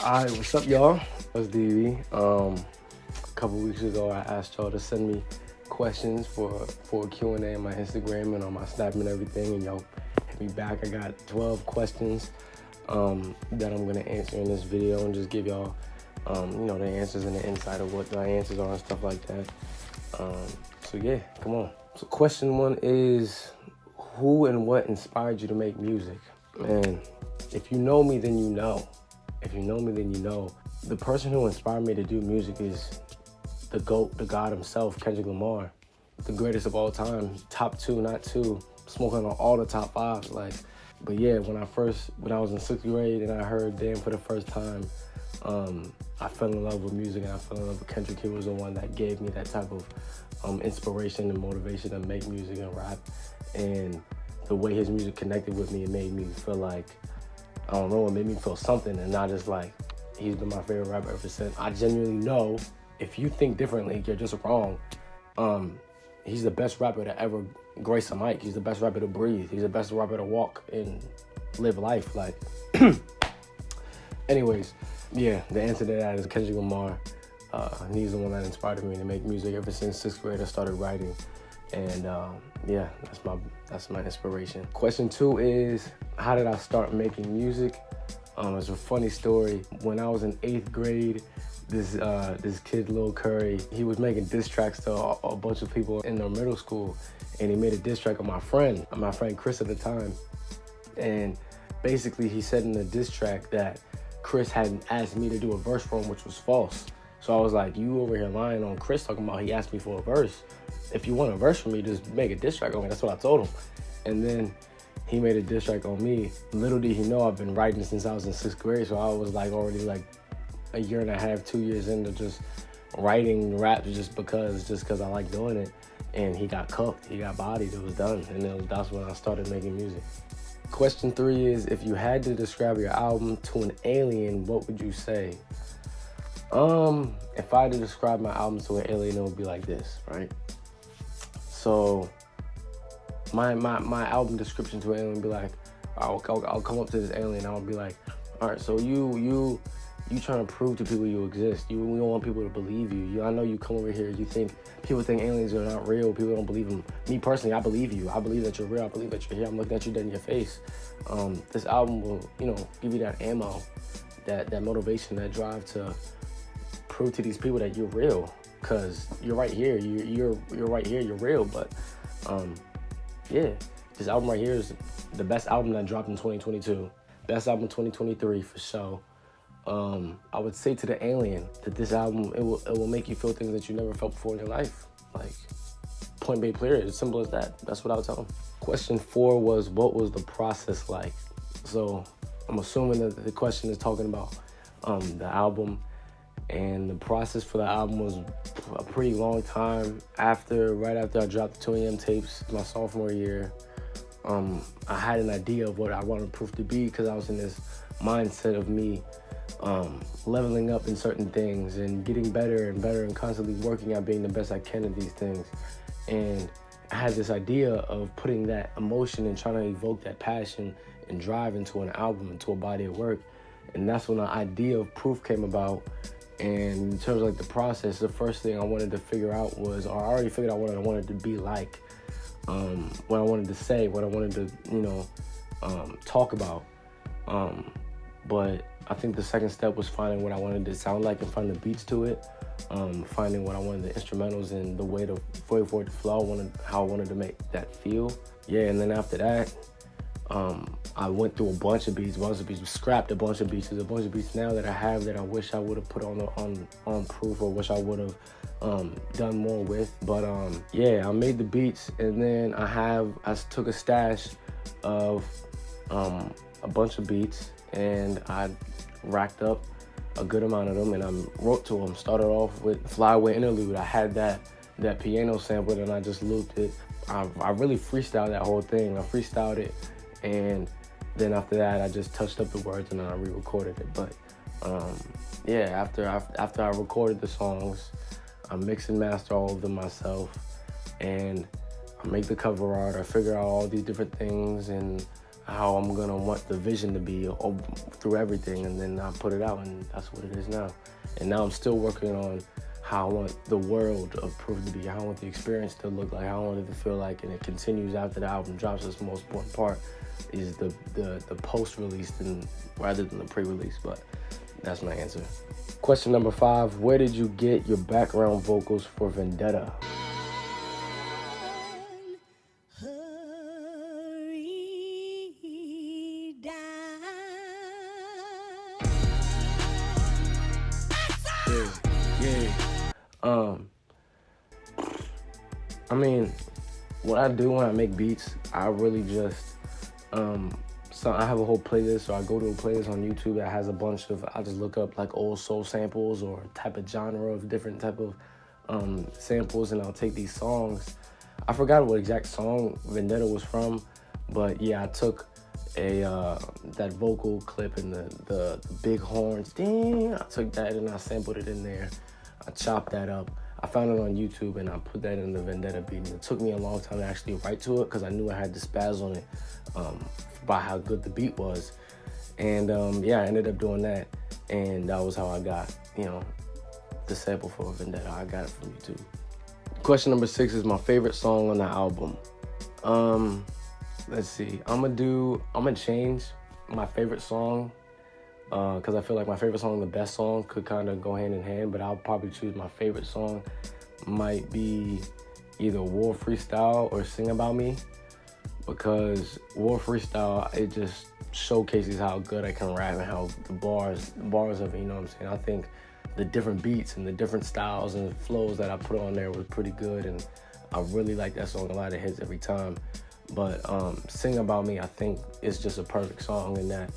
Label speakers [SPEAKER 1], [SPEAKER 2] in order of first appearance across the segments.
[SPEAKER 1] Alright, what's up, y'all? It's DB. A couple weeks ago, I asked y'all to send me questions for a Q&A on my Instagram and on my Snap and everything, and y'all hit me back. I got 12 questions that I'm gonna answer in this video and just give y'all, the answers and the insight of what my answers are and stuff like that. So yeah, come on. So question one is, who and what inspired you to make music? Man, if you know me, then you know. If you know me, then you know. The person who inspired me to do music is the GOAT, the God himself, Kendrick Lamar. The greatest of all time. Top 2, not 2. Smoking on all the top 5s. But yeah, when I was in 6th grade and I heard Damn for the first time, I fell in love with music and I fell in love with Kendrick. He was the one that gave me that type of inspiration and motivation to make music and rap. And the way his music connected with me, it made me feel like, I don't know, it made me feel something and not just like, he's been my favorite rapper ever since. I genuinely know if you think differently, you're just wrong. He's the best rapper to ever grace a mic. He's the best rapper to breathe. He's the best rapper to walk and live life. Anyways, yeah, the answer to that is Kendrick Lamar. He's the one that inspired me to make music ever since 6th grade. I started writing. And yeah, that's my inspiration. Question 2 is, how did I start making music? It's a funny story. When I was in 8th grade, this kid, Lil Curry, he was making diss tracks to a bunch of people in their middle school, and he made a diss track on my friend Chris at the time. And basically, he said in the diss track that Chris had asked me to do a verse for him, which was false. So I was like, you over here lying on Chris, talking about he asked me for a verse. If you want a verse from me, just make a diss track on me. That's what I told him. And then he made a diss track on me. Little did he know I've been writing since I was in 6th grade, so I was already a year and a half, 2 years into just writing raps just because I like doing it. And he got cooked, he got bodied, it was done. And that's when I started making music. Question 3 is, if you had to describe your album to an alien, what would you say? If I had to describe my album to an alien, it would be like this, right? So my album description to an alien would be like, I'll come up to this alien and I'll be like, all right, so you trying to prove to people you exist. You don't want people to believe you. I know you come over here, people think aliens are not real, people don't believe them. Me personally, I believe you. I believe that you're real. I believe that you're here. I'm looking at you dead in your face. This album will, give you that ammo, that motivation, that drive to prove to these people that you're real. Cause you're right here, you're right here, you're real. But yeah, this album right here is the best album that dropped in 2022. Best album 2023 for sure. I would say to the alien that this album, it will make you feel things that you never felt before in your life. Point blank period, as simple as that. That's what I would tell them. Question 4 was, what was the process like? So I'm assuming that the question is talking about the album. And the process for the album was a pretty long time. Right after I dropped the 2 AM tapes, my sophomore year, I had an idea of what I wanted Proof to be, because I was in this mindset of me leveling up in certain things and getting better and better and constantly working at being the best I can at these things. And I had this idea of putting that emotion and trying to evoke that passion and drive into an album, into a body of work. And that's when the idea of Proof came about. And in terms of the process, the first thing I wanted to figure out was, or I already figured out what I wanted to be like, what I wanted to say, what I wanted to, talk about. But I think the second step was finding what I wanted to sound like and find the beats to it, finding what I wanted the instrumentals and the way for it to flow, how I wanted to make that feel. Yeah, and then after that, I went through a bunch of beats, scrapped a bunch of beats. There's a bunch of beats now that I have that I wish I would have put on Proof, or wish I would have done more with. But yeah, I made the beats, and then I took a stash of a bunch of beats, and I racked up a good amount of them, and I wrote to them. Started off with Flyaway Interlude. I had that piano sample, and I just looped it. I really freestyled that whole thing. I freestyled it. And then after that, I just touched up the words and then I re-recorded it. But yeah, after I recorded the songs, I mix and master all of them myself, and I make the cover art. I figure out all these different things, and how I'm gonna want the vision to be through everything, and then I put it out, and that's what it is now. And now I'm still working on how I want the world of Proof to be, how I want the experience to look like, how I want it to feel like, and it continues after the album drops. That's the most important part, is the post-release rather than the pre-release. But that's my answer. Question number 5, where did you get your background vocals for Vendetta? I mean, what I do when I make beats, I really just, so I have a whole playlist, so I go to a playlist on YouTube that has a bunch of, I just look up like old soul samples or type of genre of different type of samples, and I'll take these songs. I forgot what exact song Vendetta was from, but yeah, I took that vocal clip and the big horns, ding, I took that and I sampled it in there. I chopped that up. I found it on YouTube and I put that in the Vendetta beat. And it took me a long time to actually write to it because I knew I had the spaz on it by how good the beat was. And yeah, I ended up doing that. And that was how I got, the sample for Vendetta. I got it from YouTube. Question number 6 is my favorite song on the album. Let's see. I'm gonna change my favorite song because I feel like my favorite song and the best song could kind of go hand in hand, but I'll probably choose my favorite song. Might be either War Freestyle or Sing About Me, because War Freestyle, it just showcases how good I can rap and how the bars of it, you know what I'm saying? I think the different beats and the different styles and flows that I put on there was pretty good, and I really like that song. A lot of hits every time. But Sing About Me, I think, is just a perfect song in that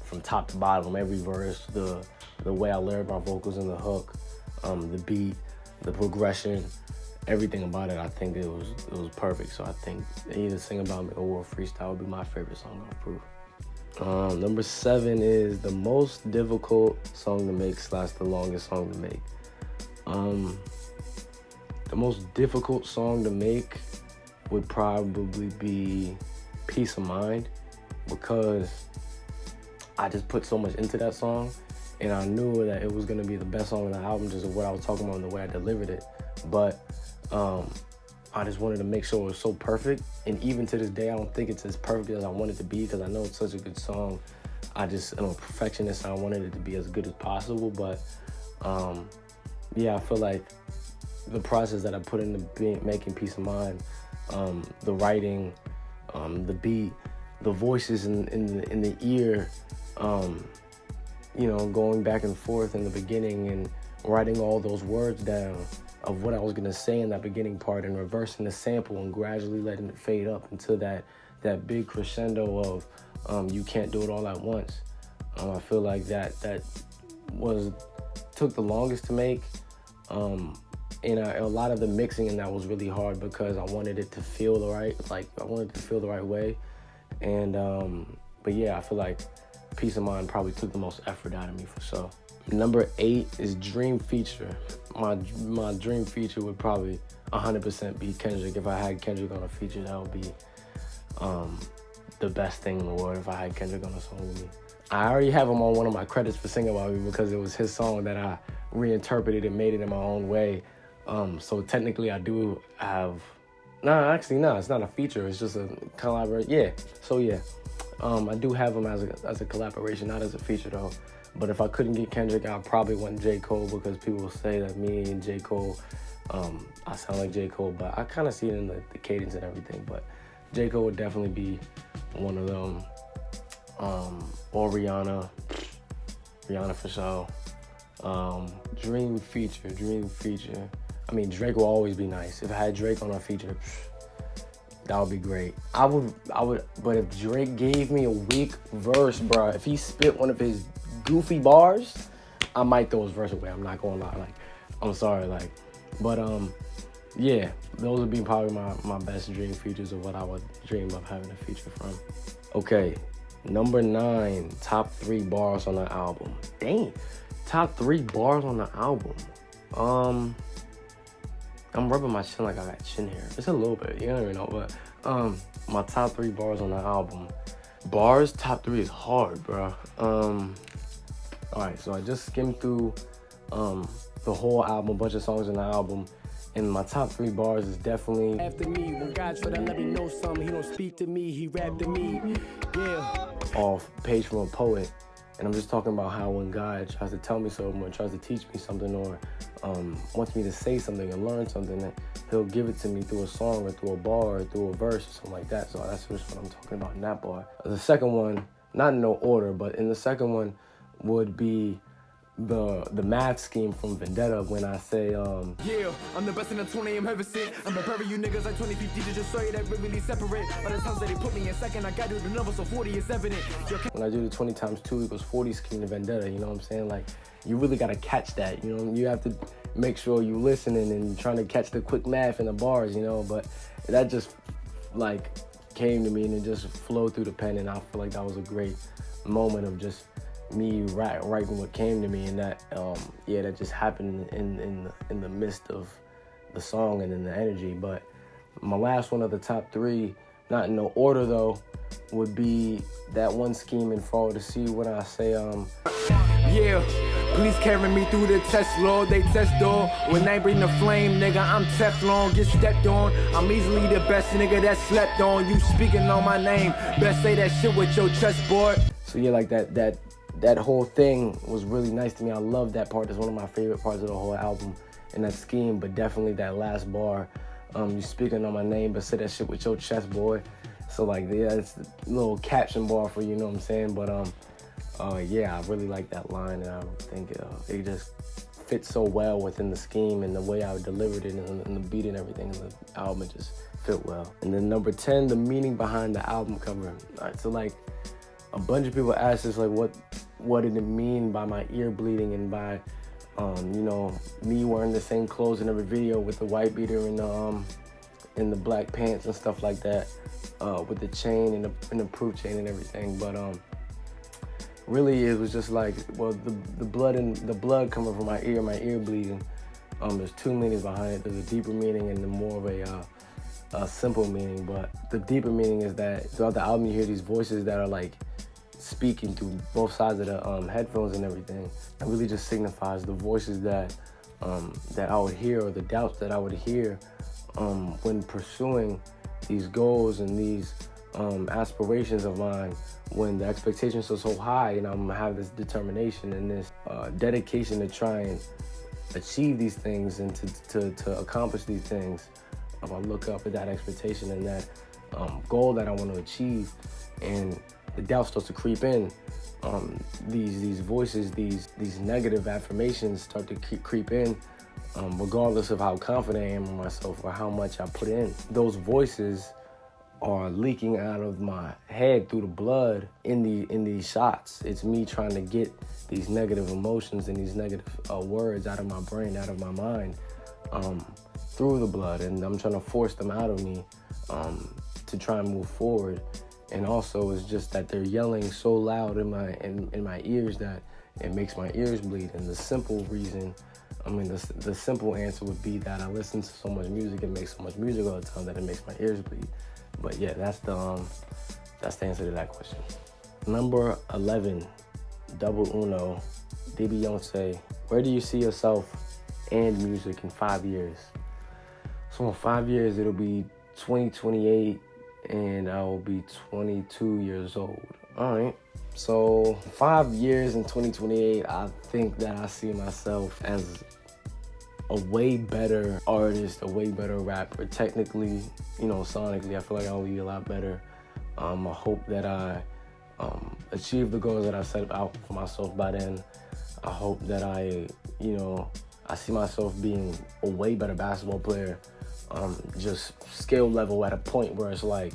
[SPEAKER 1] from top to bottom, every verse, the way I layered my vocals in the hook, the beat, the progression, everything about it, I think it was perfect. So I think either Sing About Me or War Freestyle would be my favorite song on Proof. Number 7 is the most difficult song to make / the longest song to make. The most difficult song to make would probably be Peace of Mind, because I just put so much into that song, and I knew that it was gonna be the best song on the album, just of what I was talking about and the way I delivered it. But I just wanted to make sure it was so perfect, and even to this day, I don't think it's as perfect as I want it to be, because I know it's such a good song. I'm a perfectionist, and I wanted it to be as good as possible. But yeah, I feel like the process that I put into making Peace of Mind, the writing, the beat, the voices in the ear, going back and forth in the beginning and writing all those words down of what I was gonna say in that beginning part, and reversing the sample and gradually letting it fade up into that big crescendo of You Can't Do It All at Once. I feel like that took the longest to make. And a lot of the mixing in that was really hard, because I wanted it to feel the right way. And but yeah, I feel like Peace of Mind probably took the most effort out of me, for sure. Number 8 is Dream Feature. My dream feature would probably 100% be Kendrick. If I had Kendrick on a feature, that would be the best thing in the world, if I had Kendrick on a song with me. I already have him on one of my credits for Sing About Me, because it was his song that I reinterpreted and made it in my own way. So technically I do have, it's not a feature, it's just a collaboration. Yeah, so yeah, I do have him as a collaboration, not as a feature though. But if I couldn't get Kendrick, I probably want J. Cole, because people will say that me and J. Cole, I sound like J. Cole, but I kind of see it in the cadence and everything. But J. Cole would definitely be one of them, or Rihanna for sure. Dream feature. I mean, Drake will always be nice. If I had Drake on a feature, that would be great. I would, but if Drake gave me a weak verse, bro, if he spit one of his goofy bars, I might throw his verse away. I'm not gonna lie, I'm sorry, but yeah, those would be probably my best dream features of what I would dream of having a feature from. Okay, number 9, top 3 bars on the album. Dang, top 3 bars on the album. I'm rubbing my chin like I got chin hair. It's a little bit, you don't even know, but my top 3 bars on the album. Bars, top 3 is hard, bro. Alright, so I just skimmed through the whole album, a bunch of songs in the album. And my top 3 bars is definitely
[SPEAKER 2] after me. When God try to let me know something, he don't speak to me, he rap to me. Yeah.
[SPEAKER 1] Off Page from a Poet. And I'm just talking about how when God tries to tell me something or tries to teach me something or wants me to say something and learn something, that he'll give it to me through a song or through a bar or through a verse or something like that. So that's just what I'm talking about in that bar. The second one, not in no order, but in the second one would be the math scheme from Vendetta when I say
[SPEAKER 2] yeah, I'm the best in the 20 I'm ever seen. I'm preparing you niggas like 2050 to just show you that we're really separate. By the times that they put me in second, I got to do the number, so 40 is evident.
[SPEAKER 1] When I do the 20 times 2 equals 40 scheme to Vendetta, you know what I'm saying? Like, you really gotta catch that, you know? You have to make sure you listening and trying to catch the quick math in the bars, you know? But that just, like, came to me and it just flowed through the pen, and I feel like that was a great moment of just me writing what came to me, and that that just happened in the midst of the song and in the energy. But my last one of the top 3, not in no order though, would be that one scheme in Fall to See when I say
[SPEAKER 2] yeah, please carry me through the test, Lord. They test door. When they bring the flame, nigga, I'm Teflon. Get stepped on. I'm easily the best nigga that slept on. You speaking on my name. Best say that shit with your chest, boy.
[SPEAKER 1] So yeah, like that whole thing was really nice to me. I love that part. It's one of my favorite parts of the whole album and that scheme, but definitely that last bar, you speaking on my name, but say that shit with your chest, boy. So like, yeah, it's a little caption bar for you know what I'm saying? But yeah, I really like that line, and I think it just fits so well within the scheme and the way I delivered it and the beat and everything in the album. It just fit well. And then number 10, the meaning behind the album cover. All right, so like, a bunch of people asked us like what did it mean by my ear bleeding and by you know, me wearing the same clothes in every video with the white beater and the black pants and stuff like that, with the chain and the proof chain and everything. But really it was just like, well, the blood coming from my ear bleeding. There's 2 meanings behind it. There's a deeper meaning and then more of a simple meaning. But the deeper meaning is that throughout the album you hear these voices that are like speaking through both sides of the headphones and everything. It really just signifies the voices that I would hear, or the doubts that I would hear when pursuing these goals and these aspirations of mine, when the expectations are so high and I'm gonna have this determination and this dedication to try and achieve these things and to accomplish these things. I look up at that expectation and that goal that I want to achieve, and the doubt starts to creep in. These voices, these negative affirmations start to creep in, regardless of how confident I am in myself or how much I put in. Those voices are leaking out of my head through the blood in these shots. It's me trying to get these negative emotions and these negative words out of my brain, out of my mind, through the blood, and I'm trying to force them out of me to try and move forward. And also, it's just that they're yelling so loud in my ears that it makes my ears bleed. And the simple reason, the simple answer would be that I listen to so much music and make so much music all the time that it makes my ears bleed. But yeah, that's the answer to that question. Number 11, double uno, W Youngdb. Where do you see yourself and music in 5 years? So in 5 years, it'll be 2028. And I will be 22 years old. All right. So 5 years in 2028, I think that I see myself as a way better artist, a way better rapper. Technically, you know, sonically, I feel like I'll be a lot better. I hope that I achieve the goals that I set out for myself by then. I hope that I see myself being a way better basketball player. Just skill level at a point where it's like,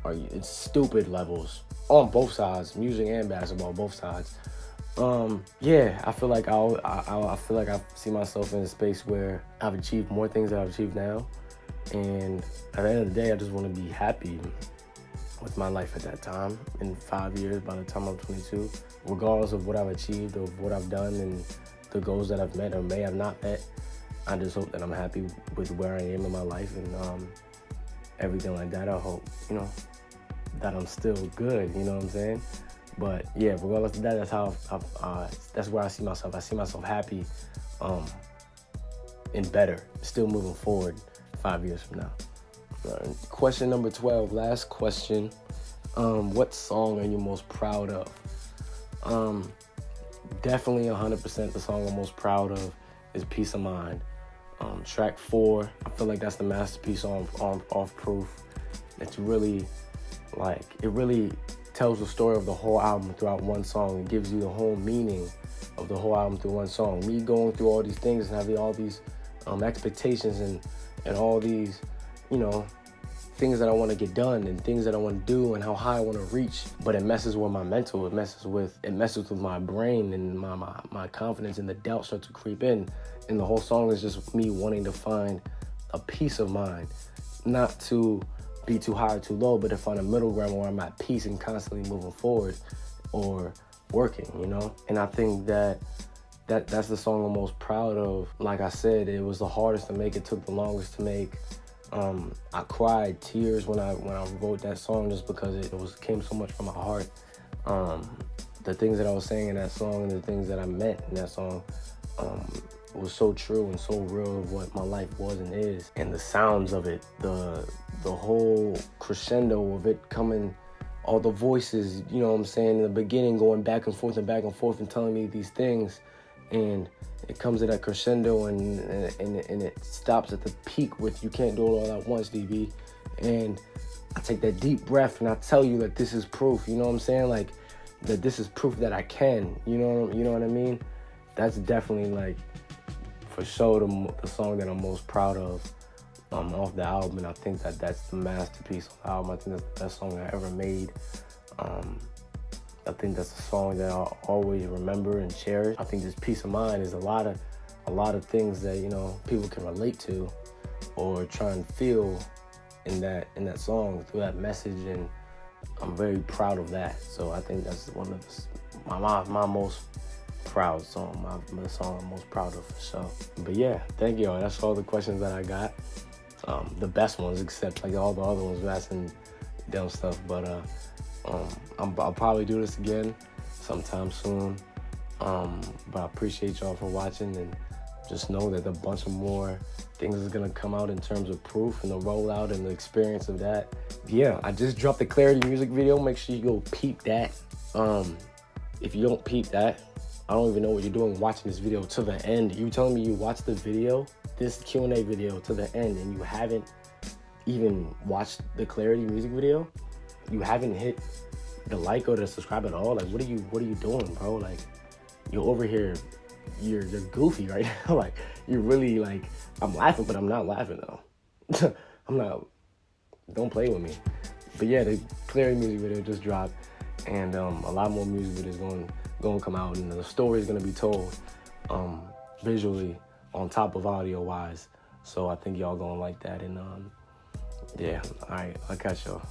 [SPEAKER 1] it's stupid levels on both sides, music and basketball, both sides. Yeah, I feel like I see myself in a space where I've achieved more things than I've achieved now, and at the end of the day, I just want to be happy with my life at that time. In 5 years, by the time I'm 22, regardless of what I've achieved or what I've done and the goals that I've met or may have not met. I just hope that I'm happy with where I am in my life, everything like that. I hope, you know, that I'm still good, you know what I'm saying? But yeah, regardless of that, that's how that's where I see myself. I see myself happy, and better, still moving forward 5 years from now. Question number 12, last question. What song are you most proud of? Definitely 100% the song I'm most proud of is Peace of Mind. Track 4, I feel like that's the masterpiece off Proof. It's really, like, it really tells the story of the whole album throughout one song. It gives you the whole meaning of the whole album through one song. Me going through all these things and having all these expectations and all these, you know, things that I want to get done and things that I want to do and how high I want to reach, but it messes with my mental. It messes with my brain, and my confidence, and the doubt starts to creep in. And the whole song is just me wanting to find a peace of mind, not to be too high or too low, but to find a middle ground where I'm at peace and constantly moving forward or working, you know? And I think that's the song I'm most proud of. Like I said, it was the hardest to make. It took the longest to make. I cried tears when I wrote that song, just because it came so much from my heart. The things that I was saying in that song and the things that I meant in that song was so true and so real of what my life was and is. And the sounds of it, the whole crescendo of it coming, all the voices, you know what I'm saying, in the beginning going back and forth and telling me these things. And it comes to that crescendo and it stops at the peak with "You Can't Do It All At Once, DB." And I take that deep breath and I tell you that this is proof, you know what I'm saying? Like, that this is proof that I can, you know what I mean? That's definitely, like, for sure the song that I'm most proud of off the album. And I think that's the masterpiece of the album. I think that's the best song I ever made. I think that's a song that I'll always remember and cherish. I think this Peace of Mind is a lot of things that, you know, people can relate to or try and feel in that song through that message, and I'm very proud of that. So I think that's one of my most proud song, the song I'm most proud of for sure. But yeah, thank you. That's all the questions that I got. The best ones, except like all the other ones asking dumb stuff. But I'll probably do this again sometime soon. But I appreciate y'all for watching, and just know that a bunch of more things is gonna come out in terms of Proof and the rollout and the experience of that. Yeah, I just dropped the Clarity music video. Make sure you go peep that. If you don't peep that, I don't even know what you're doing watching this video to the end. You telling me you watched the video, this Q&A video, to the end, and you haven't even watched the Clarity music video? You haven't hit the like or the subscribe at all? Like, what are you doing, bro? Like, you're over here, you're goofy right now. Like, you're really, like, I'm laughing, but I'm not laughing though. I'm not, don't play with me. But yeah, the Clarity music video just dropped, and a lot more music videos going to come out, and the story is going to be told visually on top of audio wise. So I think y'all going to like that. And yeah, all right, I'll catch y'all.